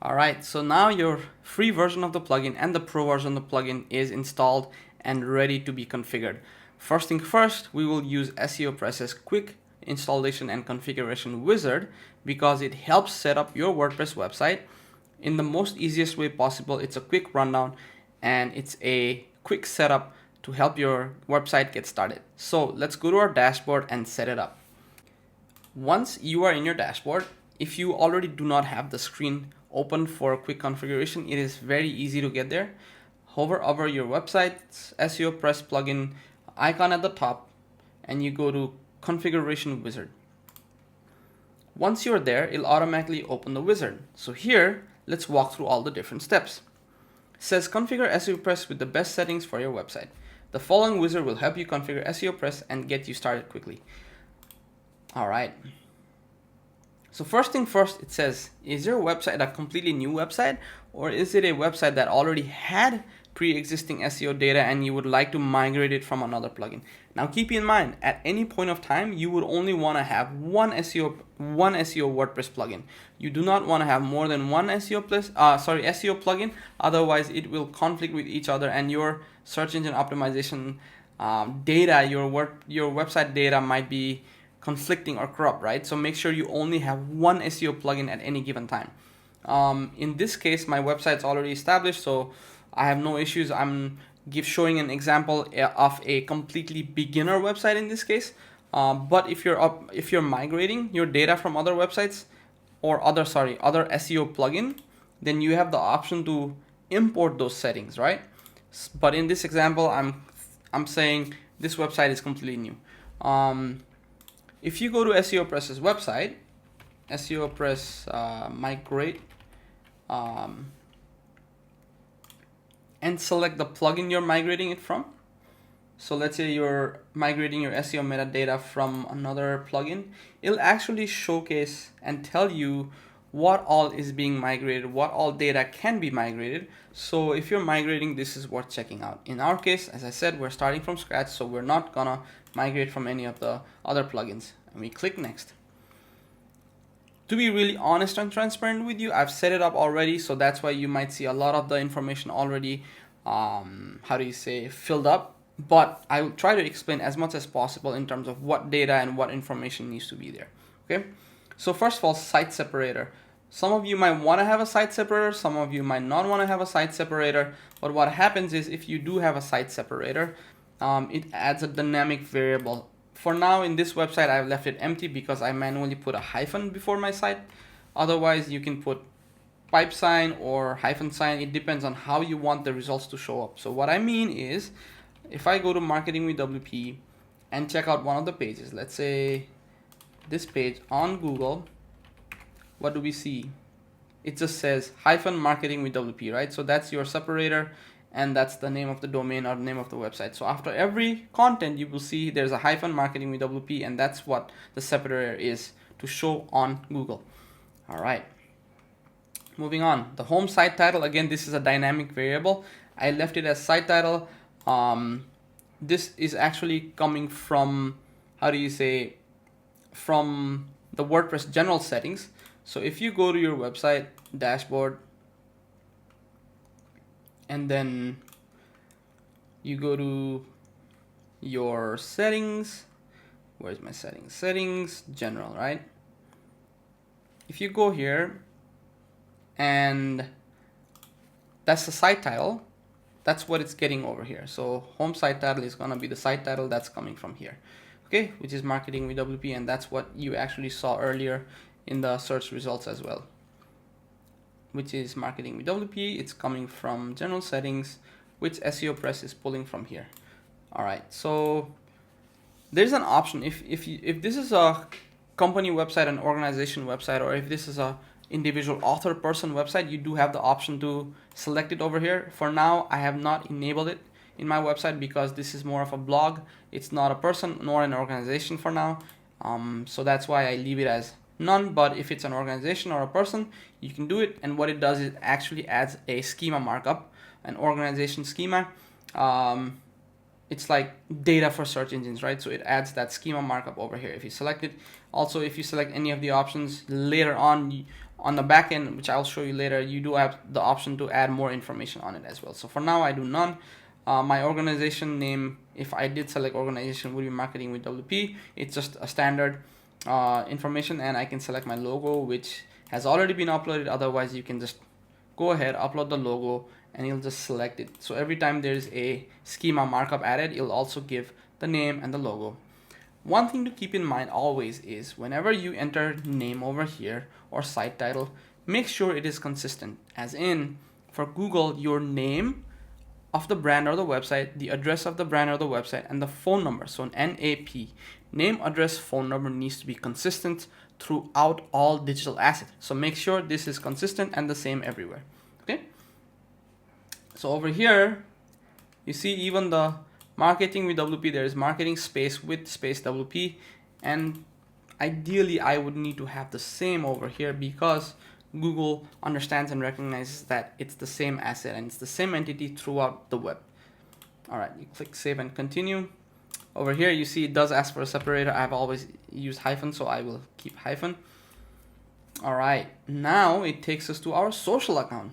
Alright, so now your free version of the plugin and the pro version of the plugin is installed and ready to be configured. First thing first, we will use SEOpress's quick installation and configuration wizard because it helps set up your WordPress website in the most easiest way possible. It's a quick rundown and it's a quick setup to help your website get started. So let's go to our dashboard and set it up. Once you are in your dashboard, if you already do not have the screen open for quick configuration, it is very easy to get there. Hover over your website's SEOpress plugin icon at the top and you go to configuration wizard. Once you're there, it'll automatically open the wizard. So here, let's walk through all the different steps. It says configure SEOpress with the best settings for your website. The following wizard will help you configure SEOpress and get you started quickly. Alright. So first thing first, it says, is your website a completely new website or is it a website that already had pre-existing SEO data and you would like to migrate it from another plugin? Now keep in mind, at any point of time, you would only want to have one SEO WordPress plugin. You do not want to have more than one SEO plugin, otherwise it will conflict with each other and your search engine optimization data, your website data might be conflicting or corrupt, right? So make sure you only have one SEO plugin at any given time. In this case, my website's already established, so I have no issues. I'm showing an example of a completely beginner website in this case. But if you're migrating your data from other websites or other SEO plugin, then you have the option to import those settings, right? But in this example, I'm saying this website is completely new. If you go to SEOpress's website, SEOpress migrate, and select the plugin you're migrating it from. So let's say you're migrating your SEO metadata from another plugin. It'll actually showcase and tell you what all is being migrated, what all data can be migrated. So if you're migrating, this is worth checking out. In our case, as I said, we're starting from scratch, so we're not gonna migrate from any of the other plugins. And we click next. To be really honest and transparent with you, I've set it up already, so that's why you might see a lot of the information already, filled up. But I will try to explain as much as possible in terms of what data and what information needs to be there. Okay, so first of all, site separator. Some of you might want to have a site separator, some of you might not want to have a site separator, but what happens is if you do have a site separator, it adds a dynamic variable. For now, in this website, I've left it empty because I manually put a hyphen before my site. Otherwise, you can put pipe sign or hyphen sign. It depends on how you want the results to show up. So what I mean is, if I go to Marketing with WP and check out one of the pages, let's say this page on Google, what do we see? It just says hyphen marketing with WP, right? So that's your separator and that's the name of the domain or the name of the website. So after every content, you will see there's a hyphen marketing with WP, and that's what the separator is to show on Google. All right. Moving on, the home site title, again, this is a dynamic variable. I left it as site title. This is actually coming from, from the WordPress general settings. So if you go to your website dashboard and then you go to your settings, where's my settings? Settings, general, right? If you go here and that's the site title, that's what it's getting over here. So home site title is gonna be the site title that's coming from here, okay, which is marketing with WP, and that's what you actually saw earlier in the search results as well, which is marketing with WP. It's coming from general settings, which SEOpress is pulling from here. All right, so there's an option if this is a company website, an organization website, or if this is a individual author person website, you do have the option to select it over here. For now, I have not enabled it in my website because this is more of a blog. It's not a person nor an organization for now. So that's why I leave it as none. But if it's an organization or a person, you can do it. And what it does is it actually adds a schema markup, an organization schema. it's like data for search engines, right? So it adds that schema markup over here if you select it. Also, if you select any of the options later on the back end, which I'll show you later, you do have the option to add more information on it as well. So for now, I do none. My organization name, if I did select organization, would be Marketing with WP. It's just a standard information, and I can select my logo, which has already been uploaded. Otherwise, you can just go ahead, upload the logo, and you'll just select it. So every time there's a schema markup added, you'll also give the name and the logo. One thing to keep in mind always is whenever you enter name over here or site title, make sure it is consistent. As in, for Google, your name of the brand or the website, the address of the brand or the website, and the phone number. So an NAP, name, address, phone number, needs to be consistent throughout all digital assets. So make sure this is consistent and the same everywhere. Okay. So over here, you see even the Marketing with WP, there is marketing space with space WP, and ideally I would need to have the same over here because Google understands and recognizes that it's the same asset and it's the same entity throughout the web. All right, you click save and continue. Over here, you see it does ask for a separator. I've always used hyphen, so I will keep hyphen. All right, now it takes us to our social account.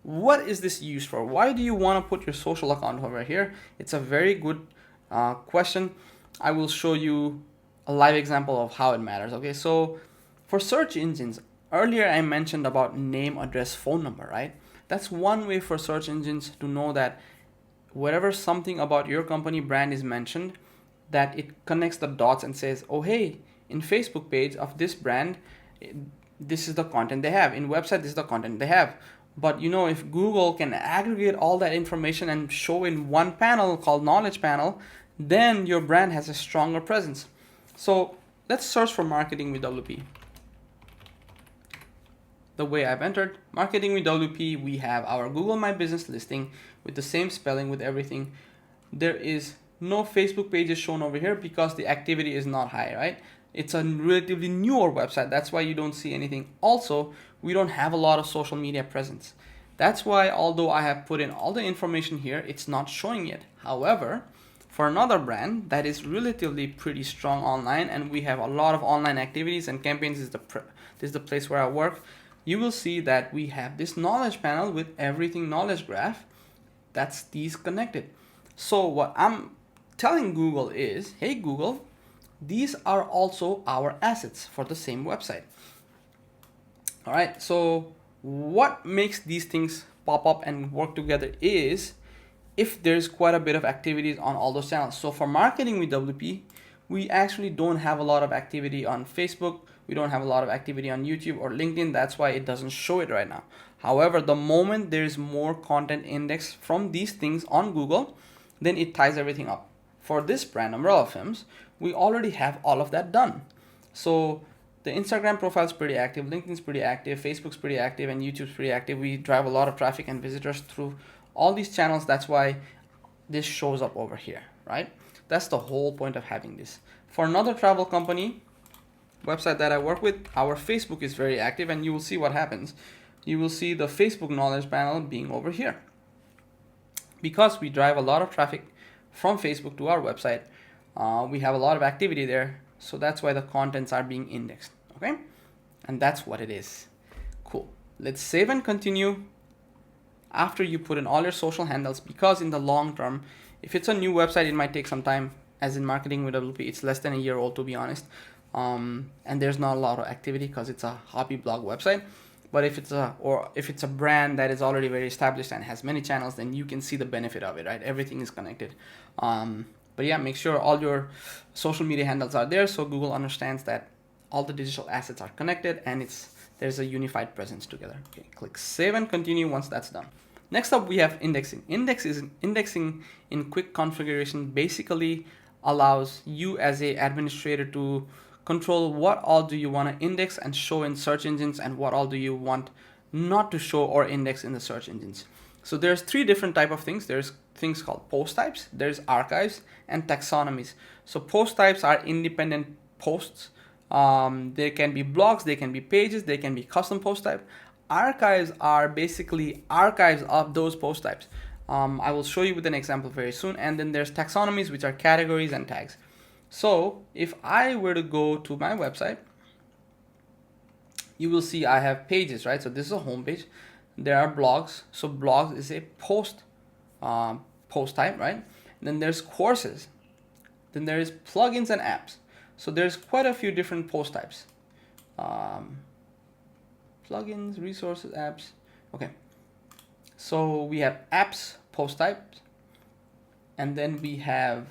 What is this used for? Why do you want to put your social account over here? It's a very good question. I will show you a live example of how it matters. Okay, so for search engines, earlier I mentioned about name, address, phone number, right? That's one way for search engines to know that wherever something about your company brand is mentioned, that it connects the dots and says, oh, hey, in Facebook page of this brand, this is the content they have. In website, this is the content they have. But you know, if Google can aggregate all that information and show in one panel called Knowledge Panel, then your brand has a stronger presence. So let's search for Marketing with WP. The way I've entered Marketing with WP, we have our Google My Business listing with the same spelling, with everything. There is no Facebook pages shown over here because the activity is not high, right? It's a relatively newer website. That's why you don't see anything. Also, we don't have a lot of social media presence. That's why, although I have put in all the information here, it's not showing yet. However, for another brand that is relatively pretty strong online, and we have a lot of online activities and campaigns, this is the place where I work, you will see that we have this knowledge panel with everything knowledge graph. That's these connected. So what I'm telling Google is, hey Google, these are also our assets for the same website. All right, so what makes these things pop up and work together is if there's quite a bit of activities on all those channels. So for Marketing with WP, we actually don't have a lot of activity on Facebook. We don't have a lot of activity on YouTube or LinkedIn. That's why it doesn't show it right now. However, the moment there's more content indexed from these things on Google, then it ties everything up. For this brand, Umbrella Films, we already have all of that done. So the Instagram profile is pretty active, LinkedIn's pretty active, Facebook's pretty active, and YouTube's pretty active. We drive a lot of traffic and visitors through all these channels. That's why this shows up over here, right? That's the whole point of having this. For another travel company website that I work with, our Facebook is very active, and you will see what happens. You will see the Facebook knowledge panel being over here. Because we drive a lot of traffic from Facebook to our website, we have a lot of activity there, so that's why the contents are being indexed. Okay, and that's what it is. Cool. Let's save and continue after you put in all your social handles, because in the long term, if it's a new website, it might take some time. As in Marketing with WP, it's less than a year old, to be honest, and there's not a lot of activity because it's a hobby blog website. But if it's a brand that is already very established and has many channels, then you can see the benefit of it, right? Everything is connected. But yeah, make sure all your social media handles are there so Google understands that all the digital assets are connected and there's a unified presence together. Okay, click save and continue once that's done. Next up, we have indexing. Indexing in quick configuration basically allows you as a administrator to control what all do you want to index and show in search engines, and what all do you want not to show or index in the search engines. So there's three different type of things. There's things called post types, there's archives, and taxonomies. So post types are independent posts. They can be blogs, they can be pages, they can be custom post type. Archives are basically archives of those post types. I will show you with an example very soon. And then there's taxonomies, which are categories and tags. So if I were to go to my website, you will see I have pages, right? So this is a home page. There are blogs. So blogs is a post type, right? And then there's courses. Then there is plugins and apps. So there's quite a few different post types. Plugins, resources, apps. Okay. So we have apps post types, and then we have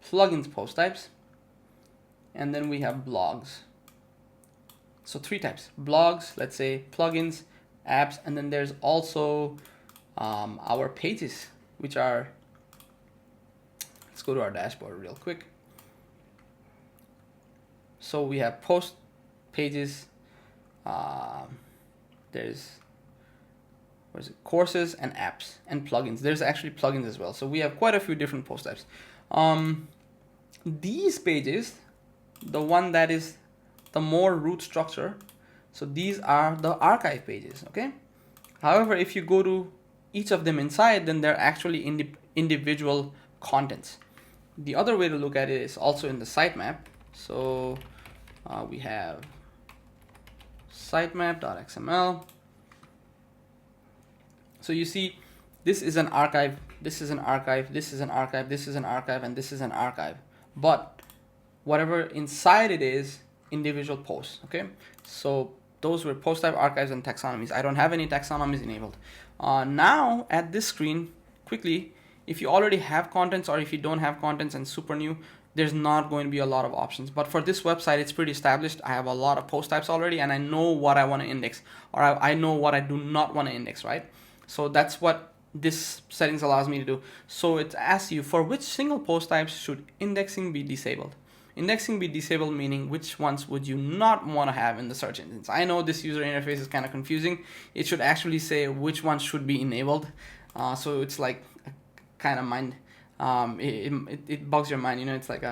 plugins post types, and then we have blogs. So 3 types: blogs, let's say, plugins, apps, and then there's also our pages, which are, let's go to our dashboard real quick. So we have post, pages, there's courses and apps and plugins. There's actually plugins as well. So we have quite a few different post types. These pages, the one that is the more root structure, so these are the archive pages, okay? However, if you go to each of them inside, then they're actually individual contents. The other way to look at it is also in the sitemap. So we have sitemap.xml. So you see, this is an archive, this is an archive, this is an archive, this is an archive, and this is an archive. But whatever inside it is individual posts, okay? So those were post type, archives, and taxonomies. I don't have any taxonomies enabled. Now at this screen, quickly, if you already have contents or if you don't have contents and super new, there's not going to be a lot of options. But for this website, it's pretty established. I have a lot of post types already, and I know what I want to index, or I know what I do not want to index, right? So that's what this settings allows me to do. So it asks you, for which single post types should indexing be disabled? Indexing be disabled meaning which ones would you not want to have in the search engines. I know this user interface is kind of confusing. It should actually say which ones should be enabled. So it's like a kind of mind, it bugs your mind, you know, it's like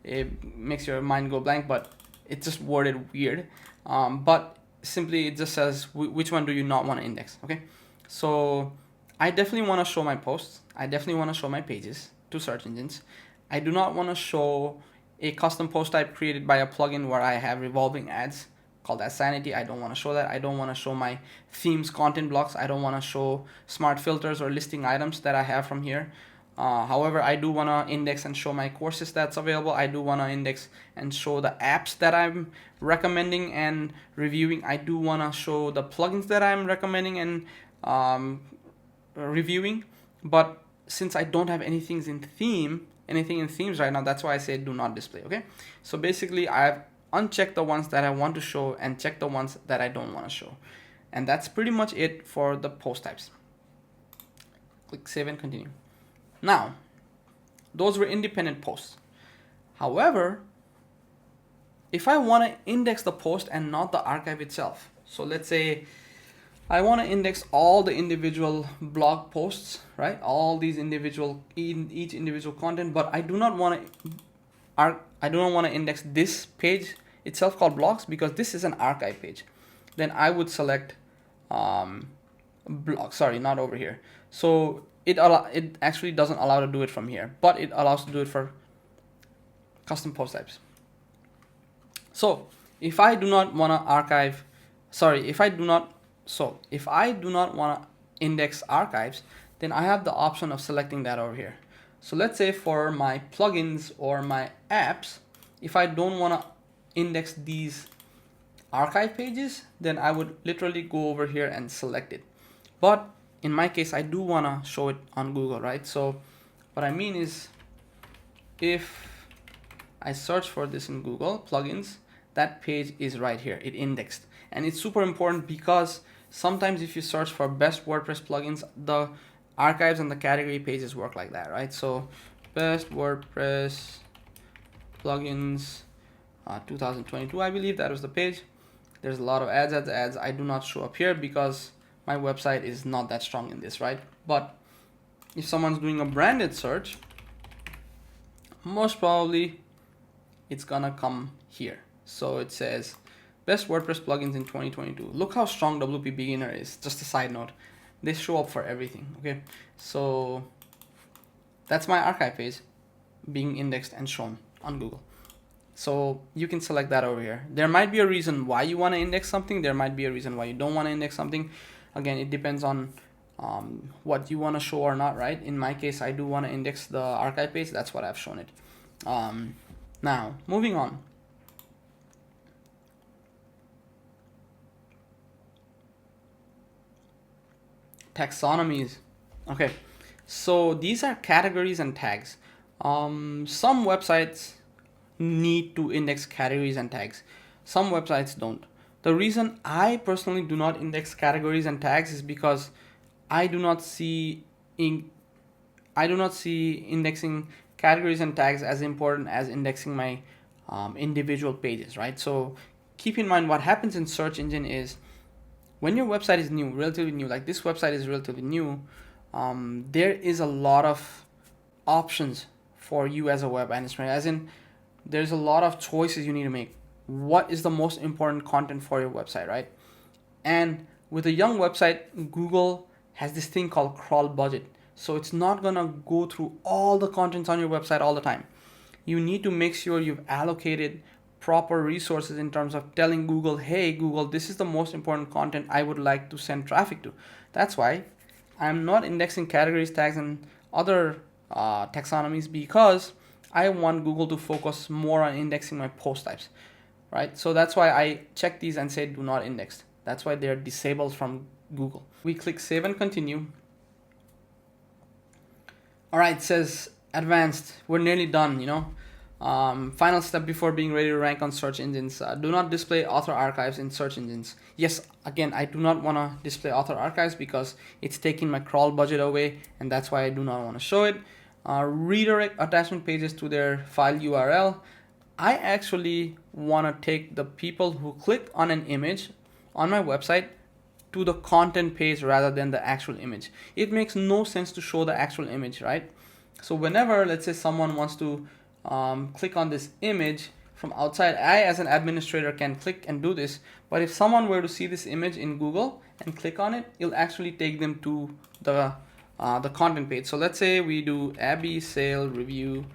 it makes your mind go blank, but it's just worded weird. But simply it just says which one do you not want to index, okay? So I definitely want to show my posts. I definitely want to show my pages to search engines. I do not want to show a custom post type created by a plugin where I have revolving ads called as Sanity. I don't want to show that. I don't want to show my themes content blocks. I don't want to show smart filters or listing items that I have from here. However, I do want to index and show my courses that's available. I do want to index and show the apps that I'm recommending and reviewing. I do want to show the plugins that I'm recommending and reviewing. But since I don't have anything in themes right now, that's why I say do not display, okay? So basically I've unchecked the ones that I want to show and checked the ones that I don't want to show. And that's pretty much it for the post types. Click save and continue. Now, those were independent posts. However, if I want to index the post and not the archive itself, so let's say I want to index all the individual blog posts, right? All these each individual content, but I do not want to index this page itself called blogs because this is an archive page. Then I would select blog. Sorry, not over here. So it actually doesn't allow to do it from here, but it allows to do it for custom post types. So if I do not want to if I do not want to index archives, then I have the option of selecting that over here. So let's say for my plugins or my apps, if I don't want to index these archive pages, then I would literally go over here and select it. But in my case, I do want to show it on Google, right? So what I mean is, if I search for this in Google, plugins, that page is right here, it indexed. And it's super important because sometimes if you search for best WordPress plugins, the archives and the category pages work like that, right? So best WordPress plugins 2022, I believe that was the page. There's a lot of ads. I do not show up here because my website is not that strong in this, right? But if someone's doing a branded search, most probably it's gonna come here. So it says best WordPress plugins in 2022. Look how strong WP Beginner is. Just a side note. they show up for everything. Okay, so that's my archive page being indexed and shown on Google. So you can select that over here. There might be a reason why you want to index something. There might be a reason why you don't want to index something. Again, it depends on what you want to show or not, right? In my case, I do want to index the archive page. That's what I've shown it. Now, moving on. Taxonomies. Okay, so these are categories and tags. Some websites need to index categories and tags. Some websites don't. The reason I personally do not index categories and tags is because I do not see indexing categories and tags as important as indexing my individual pages, right? So keep in mind what happens in search engine is when your website is new, relatively new, like this website is relatively new, there is a lot of options for you as a web administrator, as in there's a lot of choices you need to make. What is the most important content for your website, right? And with a young website, Google has this thing called crawl budget. So it's not gonna go through all the contents on your website all the time. You need to make sure you've allocated proper resources in terms of telling Google, hey Google, this is the most important content I would like to send traffic to. That's why I'm not indexing categories, tags, and other taxonomies, because I want Google to focus more on indexing my post types, right? So that's why I check these and say do not index. That's why they're disabled from Google. We click save and continue. All right, it says advanced. We're nearly done, you know. Final step before being ready to rank on search engines. Do not display author archives in search engines. Yes, again, I do not want to display author archives because it's taking my crawl budget away, and that's why I do not want to show it. Redirect attachment pages to their file URL. I actually want to take the people who click on an image on my website to the content page rather than the actual image. It makes no sense to show the actual image, right? So whenever, let's say someone wants to click on this image from outside, I as an administrator can click and do this, but if someone were to see this image in Google and click on it, it'll actually take them to the content page. So let's say we do Abby sale review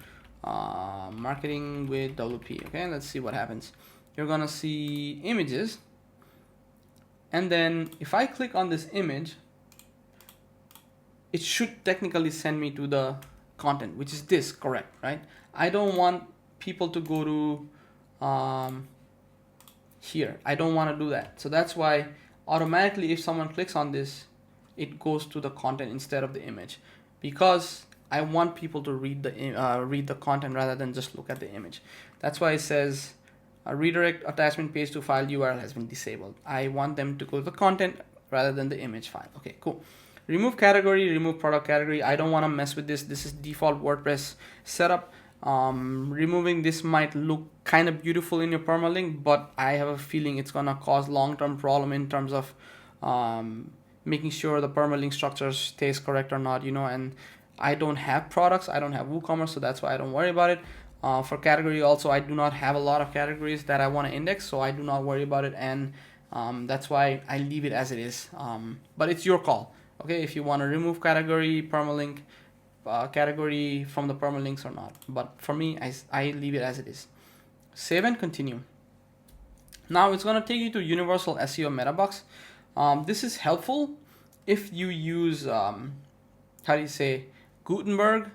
marketing with WP. Okay, let's see what happens. You're gonna see images, and then if I click on this image, it should technically send me to the content, which is this, correct, right? I don't want people to go to here. I don't want to do that. So that's why automatically if someone clicks on this, it goes to the content instead of the image, because I want people to read the content rather than just look at the image. That's why it says a redirect attachment page to file URL has been disabled. I want them to go to the content rather than the image file. Okay, cool. Remove category, remove product category. I don't want to mess with this. This is default WordPress setup. Removing this might look kind of beautiful in your permalink, but I have a feeling it's gonna cause long-term problem in terms of making sure the permalink structure stays correct or not, you know. And I don't have products, I don't have WooCommerce, so that's why I don't worry about it. For category also, I do not have a lot of categories that I want to index, so I do not worry about it, and that's why I leave it as it is. But it's your call. Okay, if you want to remove category, permalink, category from the permalinks or not. But for me, I leave it as it is. Save and continue. Now it's going to take you to Universal SEO Meta Box. This is helpful if you use, Gutenberg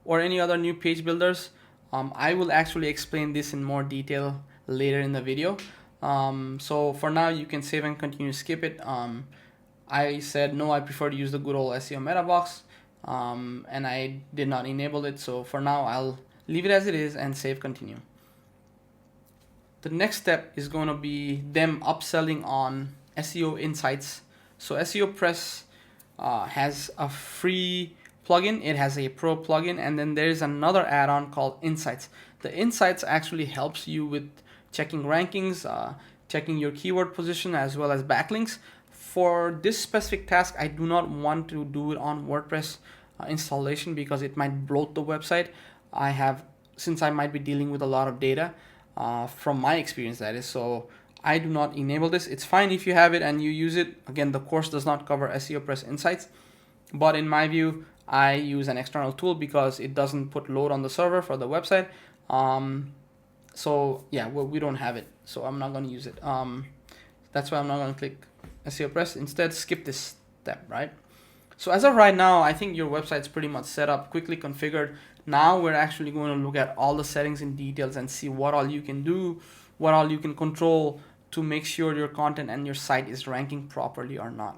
or any other new page builders. I will actually explain this in more detail later in the video. So for now, you can save and continue, skip it. I said no, I prefer to use the good old SEO Meta Box, and I did not enable it. So for now, I'll leave it as it is and save continue. The next step is going to be them upselling on SEO Insights. So SEO Press has a free plugin, it has a pro plugin, and then there's another add-on called Insights. The Insights actually helps you with checking rankings, checking your keyword position, as well as backlinks. For this specific task, I do not want to do it on WordPress installation because it might bloat the website. Since I might be dealing with a lot of data from my experience, that is, so I do not enable this. It's fine if you have it and you use it. Again, the course does not cover SEOPress Insights, but in my view, I use an external tool because it doesn't put load on the server for the website. So yeah, well, we don't have it, so I'm not going to use it. That's why I'm not going to click SEOPress. Instead, skip this step, right? So as of right now, I think your website's pretty much set up, quickly configured. Now we're actually going to look at all the settings in details and see what all you can do, what all you can control to make sure your content and your site is ranking properly or not.